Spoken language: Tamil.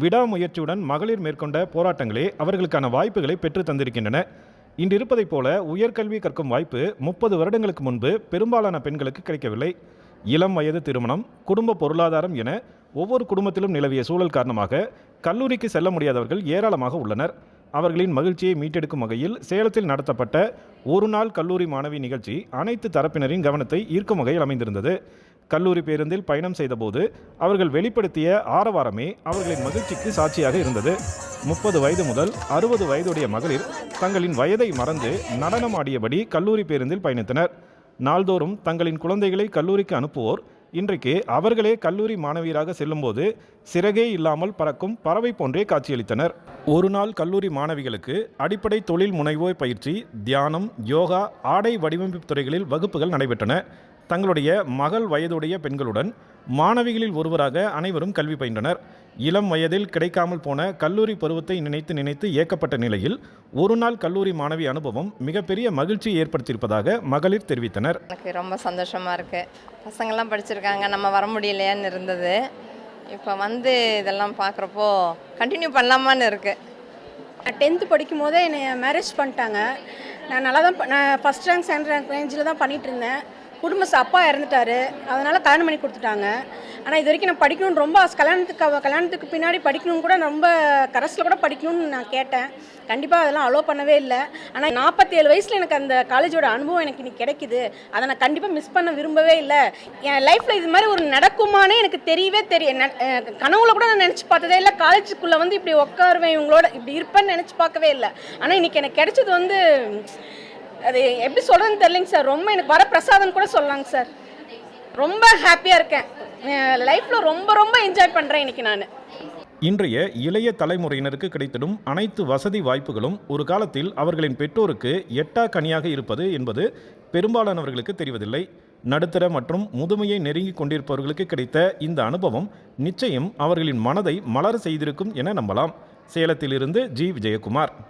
விடாமுயற்சியுடன் மகளிர் மேற்கொண்ட போராட்டங்களே அவர்களுக்கான வாய்ப்புகளை பெற்று தந்திருக்கின்றன. இன்று இருப்பதைப் போல உயர்கல்வி கற்கும் வாய்ப்பு 30 வருடங்களுக்கு முன்பு பெரும்பாலான பெண்களுக்கு கிடைக்கவில்லை. இளம் வயது திருமணம், குடும்ப பொருளாதாரம் என ஒவ்வொரு குடும்பத்திலும் நிலவிய சூழல் காரணமாக கல்லூரிக்கு செல்ல முடியாதவர்கள் ஏராளமாக உள்ளனர். அவர்களின் மகிழ்ச்சியை மீட்டெடுக்கும் வகையில் சேலத்தில் நடத்தப்பட்ட ஒரு நாள் கல்லூரி மாணவி நிகழ்ச்சி அனைத்து தரப்பினரின் கவனத்தை ஈர்க்கும் வகையில் அமைந்திருந்தது. கல்லூரி பேருந்தில் பயணம் செய்தபோது அவர்கள் வெளிப்படுத்திய ஆரவாரமே அவர்களின் மகிழ்ச்சிக்கு சாட்சியாக இருந்தது. 30 வயது முதல் 60 வயதுடைய மகளிர் தங்களின் வயதை மறந்து நடனம் ஆடியபடி கல்லூரி பேருந்தில் பயணித்தனர். நாள்தோறும் தங்களின் குழந்தைகளை கல்லூரிக்கு அனுப்புவோர் இன்றைக்கு அவர்களே கல்லூரி மாணவியராக செல்லும்போது சிறகே இல்லாமல் பறக்கும் பறவை போன்றே காட்சியளித்தனர். ஒரு நாள் கல்லூரி மாணவிகளுக்கு அடிப்படை தொழில் முனைவோர் பயிற்சி, தியானம், யோகா, ஆடை வடிவமைப்பு துறைகளில் வகுப்புகள் நடைபெற்றன. தங்களுடைய மகள் வயதுடைய பெண்களுடன் மாணவிகளில் ஒருவராக அனைவரும் கல்வி பயின்றனர். இளம் வயதில் கிடைக்காமல் போன கல்லூரி பருவத்தை நினைத்து நினைத்து ஏக்கப்பட்ட நிலையில் ஒரு நாள் கல்லூரி மாணவி அனுபவம் மிகப்பெரிய மகிழ்ச்சியை ஏற்படுத்தியிருப்பதாக மகளிர் தெரிவித்தனர். எனக்கு ரொம்ப சந்தோஷமாக இருக்குது. பசங்கள்லாம் படிச்சிருக்காங்க, நம்ம வர முடியலையான்னு இருந்தது. இப்போ இதெல்லாம் பார்க்குறப்போ கண்டினியூ பண்ணலாமான்னு இருக்குது. நான் 10th படிக்கும் போதே என்னை மேரேஜ் பண்ணிட்டாங்க. நான் நல்லா தான் நான் ஃபஸ்ட் ரேங்க் செகண்ட் ரேங்க் ரேஞ்சில் தான் பண்ணிகிட்டு இருந்தேன். அப்பா இறந்துட்டார், அதனால் கல்யாணம் பண்ணி கொடுத்துட்டாங்க. ஆனால் இது வரைக்கும் நான் படிக்கணும்னு ரொம்ப கல்யாணத்துக்கு பின்னாடி படிக்கணும்னு கூட ரொம்ப கரஸில் கூட படிக்கணும்னு நான் கேட்டேன். கண்டிப்பாக அதெல்லாம் அலோவ் பண்ணவே இல்லை. ஆனால் 47 வயசில் எனக்கு அந்த காலேஜோட அனுபவம் எனக்கு இன்னைக்கு கிடைக்குது. அதை நான் கண்டிப்பாக மிஸ் பண்ண விரும்பவே இல்லை. என் லைஃப்பில் இது மாதிரி ஒரு நடக்குமானே எனக்கு தெரியவே கனவுல கூட நான் நினச்சி பார்த்ததே இல்லை. காலேஜுக்குள்ளே இப்படி உட்காருவேன், இவங்களோட இப்படி இருப்பேன்னு நினச்சி பார்க்கவே இல்லை. ஆனால் இன்றைக்கி எனக்கு கிடைச்சது அது எப்படி சொல்கிறதுன்னு தெரியலைங்க சார். ரொம்ப எனக்கு வர பிரசாதம் கூட சொல்லலாங்க சார். ரொம்ப ஹாப்பியாக இருக்கேன். லைஃப்பில் ரொம்ப ரொம்ப என்ஜாய் பண்ணுறேன் இன்றைக்கி நான். இன்றைய இளைய தலைமுறையினருக்கு கிடைத்திடும் அனைத்து வசதி வாய்ப்புகளும் ஒரு காலத்தில் அவர்களின் பெற்றோருக்கு எட்டா கனியாக இருப்பது என்பது பெரும்பாலானவர்களுக்கு தெரிவதில்லை. நடுத்தர மற்றும் முதுமையை நெருங்கி கொண்டிருப்பவர்களுக்கு கிடைத்த இந்த அனுபவம் நிச்சயம் அவர்களின் மனதை மலர செய்திருக்கும் என நம்பலாம். சேலத்திலிருந்து ஜி. விஜயகுமார்.